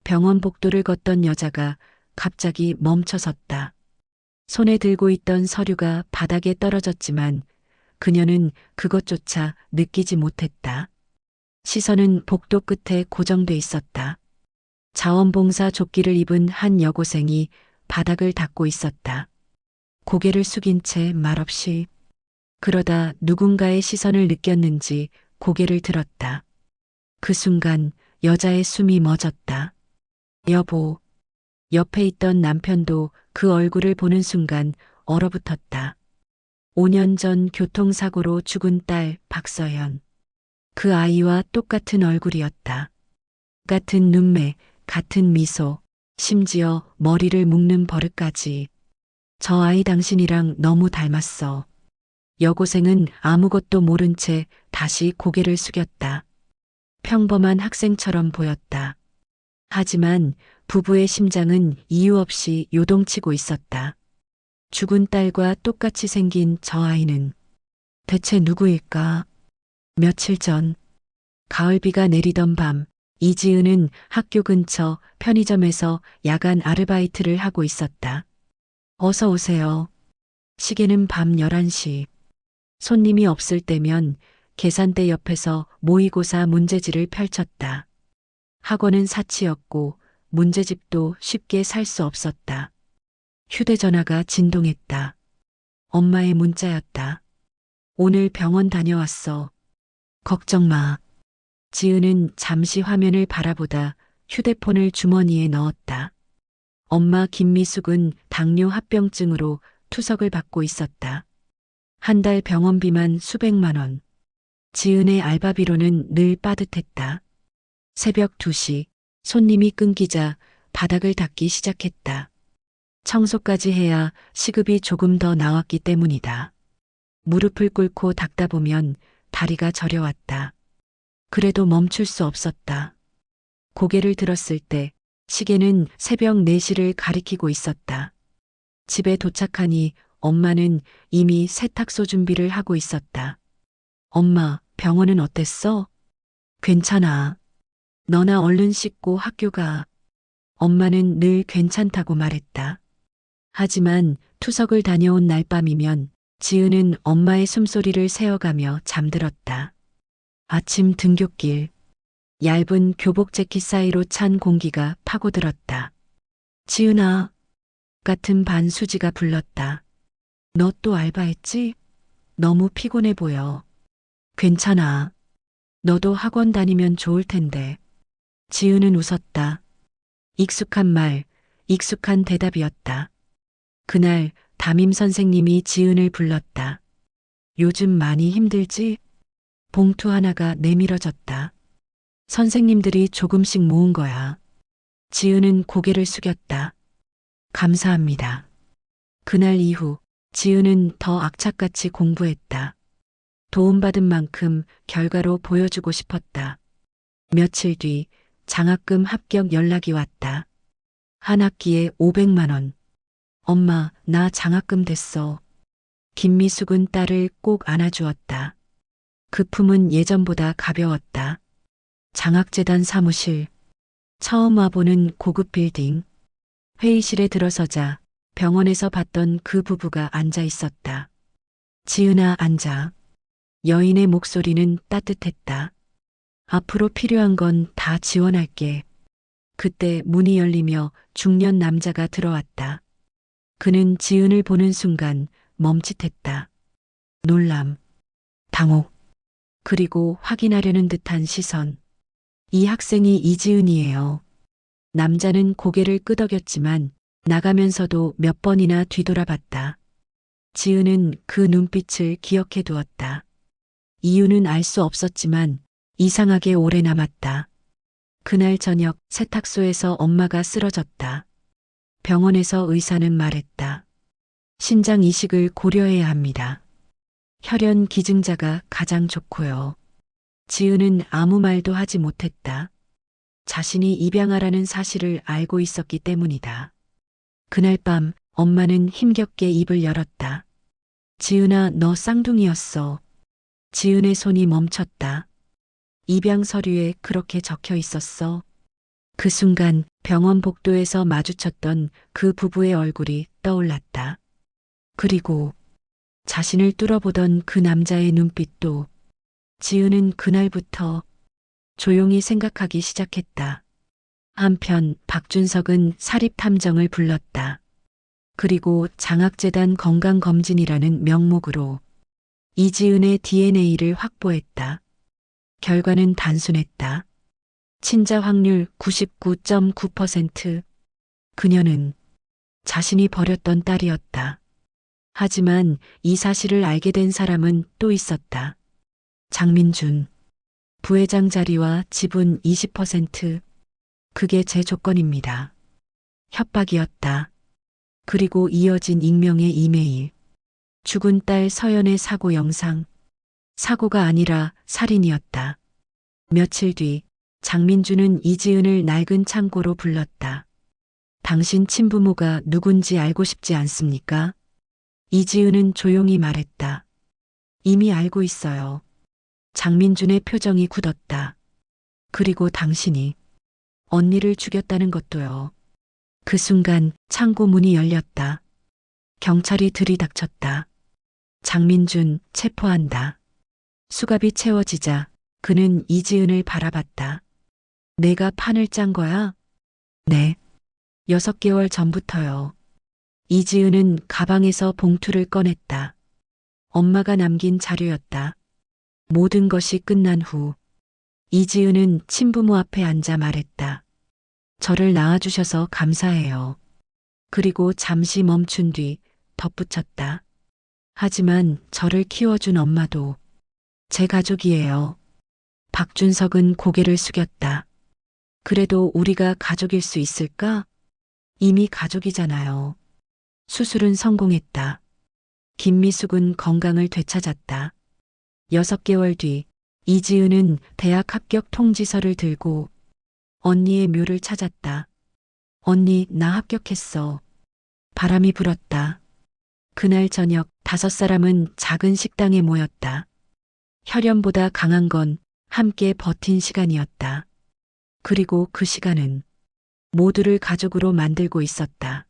병원 복도를 걷던 여자가 갑자기 멈춰섰다. 손에 들고 있던 서류가 바닥에 떨어졌지만 그녀는 그것조차 느끼지 못했다. 시선은 복도 끝에 고정돼 있었다. 자원봉사 조끼를 입은 한 여고생이 바닥을 닦고 있었다. 고개를 숙인 채 말없이. 그러다 누군가의 시선을 느꼈는지 고개를 들었다. 그 순간 여자의 숨이 멎었다. 여보. 옆에 있던 남편도 그 얼굴을 보는 순간 얼어붙었다. 5년 전 교통사고로 죽은 딸 박서연. 그 아이와 똑같은 얼굴이었다. 같은 눈매, 같은 미소, 심지어 머리를 묶는 버릇까지. 저 아이 당신이랑 너무 닮았어. 여고생은 아무것도 모른 채 다시 고개를 숙였다. 평범한 학생처럼 보였다. 하지만 부부의 심장은 이유 없이 요동치고 있었다. 죽은 딸과 똑같이 생긴 저 아이는 대체 누구일까? 며칠 전, 가을비가 내리던 밤, 이지은은 학교 근처 편의점에서 야간 아르바이트를 하고 있었다. 어서 오세요. 시계는 밤 11시. 손님이 없을 때면 계산대 옆에서 모의고사 문제지를 펼쳤다. 학원은 사치였고 문제집도 쉽게 살 수 없었다. 휴대전화가 진동했다. 엄마의 문자였다. 오늘 병원 다녀왔어. 걱정 마. 지은은 잠시 화면을 바라보다 휴대폰을 주머니에 넣었다. 엄마 김미숙은 당뇨 합병증으로 투석을 받고 있었다. 한 달 병원비만 수백만 원. 지은의 알바비로는 늘 빠듯했다. 새벽 2시 손님이 끊기자 바닥을 닦기 시작했다. 청소까지 해야 시급이 조금 더 나왔기 때문이다. 무릎을 꿇고 닦다 보면 다리가 저려왔다. 그래도 멈출 수 없었다. 고개를 들었을 때 시계는 새벽 4시를 가리키고 있었다. 집에 도착하니 엄마는 이미 세탁소 준비를 하고 있었다. 엄마, 병원은 어땠어? 괜찮아. 너나 얼른 씻고 학교 가. 엄마는 늘 괜찮다고 말했다. 하지만 투석을 다녀온 날 밤이면 지은은 엄마의 숨소리를 새어가며 잠들었다. 아침 등굣길. 얇은 교복 재킷 사이로 찬 공기가 파고들었다. 지은아. 같은 반수지가 불렀다. 너 또 알바했지? 너무 피곤해 보여. 괜찮아. 너도 학원 다니면 좋을 텐데. 지은은 웃었다. 익숙한 말, 익숙한 대답이었다. 그날 담임 선생님이 지은을 불렀다. 요즘 많이 힘들지? 봉투 하나가 내밀어졌다. 선생님들이 조금씩 모은 거야. 지은은 고개를 숙였다. 감사합니다. 그날 이후 지은은 더 악착같이 공부했다. 도움받은 만큼 결과로 보여주고 싶었다. 며칠 뒤 장학금 합격 연락이 왔다. 한 학기에 500만 원. 엄마, 나 장학금 됐어. 김미숙은 딸을 꼭 안아주었다. 그 품은 예전보다 가벼웠다. 장학재단 사무실. 처음 와보는 고급 빌딩. 회의실에 들어서자 병원에서 봤던 그 부부가 앉아 있었다. 지은아, 앉아. 여인의 목소리는 따뜻했다. 앞으로 필요한 건 다 지원할게. 그때 문이 열리며 중년 남자가 들어왔다. 그는 지은을 보는 순간 멈칫했다. 놀람, 당혹, 그리고 확인하려는 듯한 시선. 이 학생이 이지은이에요. 남자는 고개를 끄덕였지만 나가면서도 몇 번이나 뒤돌아봤다. 지은은 그 눈빛을 기억해 두었다. 이유는 알 수 없었지만 이상하게 오래 남았다. 그날 저녁 세탁소에서 엄마가 쓰러졌다. 병원에서 의사는 말했다. 신장 이식을 고려해야 합니다. 혈연 기증자가 가장 좋고요. 지은은 아무 말도 하지 못했다. 자신이 입양아라는 사실을 알고 있었기 때문이다. 그날 밤 엄마는 힘겹게 입을 열었다. 지은아, 너 쌍둥이였어. 지은의 손이 멈췄다. 입양 서류에 그렇게 적혀 있었어. 그 순간 병원 복도에서 마주쳤던 그 부부의 얼굴이 떠올랐다. 그리고 자신을 뚫어보던 그 남자의 눈빛도. 지은은 그날부터 조용히 생각하기 시작했다. 한편 박준석은 사립탐정을 불렀다. 그리고 장학재단 건강검진이라는 명목으로 이지은의 DNA를 확보했다. 결과는 단순했다. 친자 확률 99.9%. 그녀는 자신이 버렸던 딸이었다. 하지만 이 사실을 알게 된 사람은 또 있었다. 장민준. 부회장 자리와 지분 20%. 그게 제 조건입니다. 협박이었다. 그리고 이어진 익명의 이메일. 죽은 딸 서연의 사고 영상. 사고가 아니라 살인이었다. 며칠 뒤 장민주는 이지은을 낡은 창고로 불렀다. 당신 친부모가 누군지 알고 싶지 않습니까? 이지은은 조용히 말했다. 이미 알고 있어요. 장민준의 표정이 굳었다. 그리고 당신이 언니를 죽였다는 것도요. 그 순간 창고 문이 열렸다. 경찰이 들이닥쳤다. 장민준 체포한다. 수갑이 채워지자 그는 이지은을 바라봤다. 내가 판을 짠 거야? 네. 6개월 전부터요. 이지은은 가방에서 봉투를 꺼냈다. 엄마가 남긴 자료였다. 모든 것이 끝난 후 이지은은 친부모 앞에 앉아 말했다. 저를 낳아주셔서 감사해요. 그리고 잠시 멈춘 뒤 덧붙였다. 하지만 저를 키워준 엄마도 제 가족이에요. 박준석은 고개를 숙였다. 그래도 우리가 가족일 수 있을까? 이미 가족이잖아요. 수술은 성공했다. 김미숙은 건강을 되찾았다. 6개월 뒤 이지은은 대학 합격 통지서를 들고 언니의 묘를 찾았다. 언니, 나 합격했어. 바람이 불었다. 그날 저녁 5사람은 작은 식당에 모였다. 혈연보다 강한 건 함께 버틴 시간이었다. 그리고 그 시간은 모두를 가족으로 만들고 있었다.